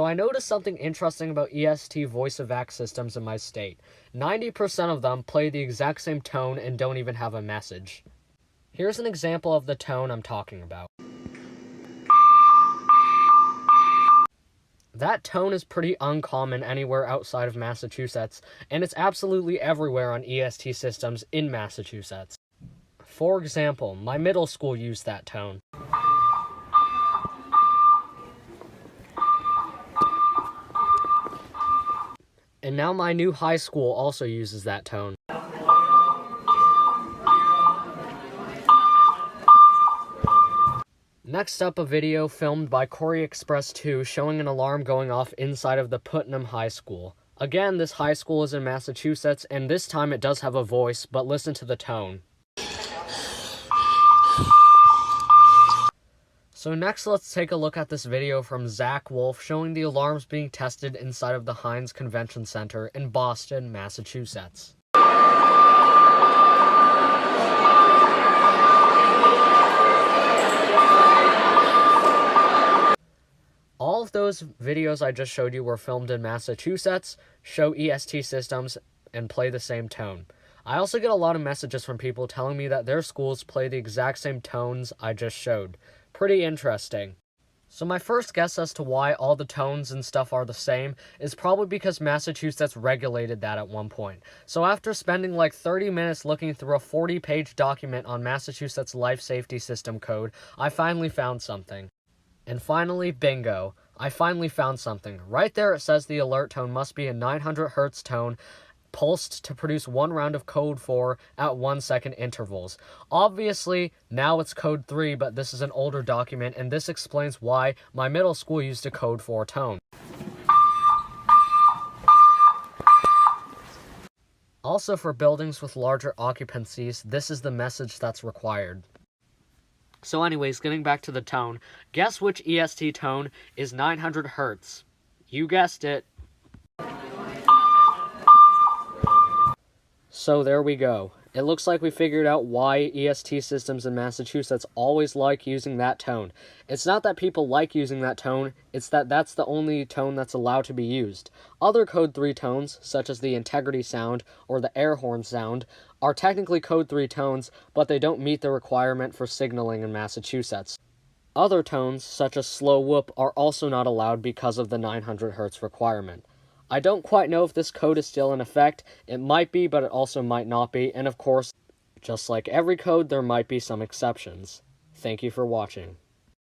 So I noticed something interesting about EST voice evac systems in my state. 90% of them play the exact same tone and don't even have a message. Here's an example of the tone I'm talking about. That tone is pretty uncommon anywhere outside of Massachusetts, and it's absolutely everywhere on EST systems in Massachusetts. For example, my middle school used that tone. And now my new high school also uses that tone. Next up, a video filmed by Corey Express 2 showing an alarm going off inside of the Putnam High School. Again, this high school is in Massachusetts, and this time it does have a voice, but listen to the tone. So next, let's take a look at this video from Zach Wolf showing the alarms being tested inside of the Heinz Convention Center in Boston, Massachusetts. All of those videos I just showed you were filmed in Massachusetts, show EST systems, and play the same tone. I also get a lot of messages from people telling me that their schools play the exact same tones I just showed. Pretty interesting. So my first guess as to why all the tones and stuff are the same is probably because Massachusetts regulated that at one point. So after spending like 30 minutes looking through a 40-page document on Massachusetts life safety system code, I finally found something. And finally, bingo. I finally found something. Right there it says the alert tone must be a 900 Hz tone, pulsed to produce one round of code 4 at 1 second intervals. Obviously, now it's code 3, but this is an older document, and this explains why my middle school used a code 4 tone. Also, for buildings with larger occupancies, this is the message that's required. So anyways, getting back to the tone, guess which EST tone is 900 Hz? You guessed it. So there we go. It looks like we figured out why EST systems in Massachusetts always like using that tone. It's not that people like using that tone, it's that that's the only tone that's allowed to be used. Other code 3 tones, such as the integrity sound or the air horn sound, are technically code 3 tones, but they don't meet the requirement for signaling in Massachusetts. Other tones, such as slow whoop, are also not allowed because of the 900 Hz requirement. I don't quite know if this code is still in effect. It might be, but it also might not be, and of course, just like every code, there might be some exceptions. Thank you for watching.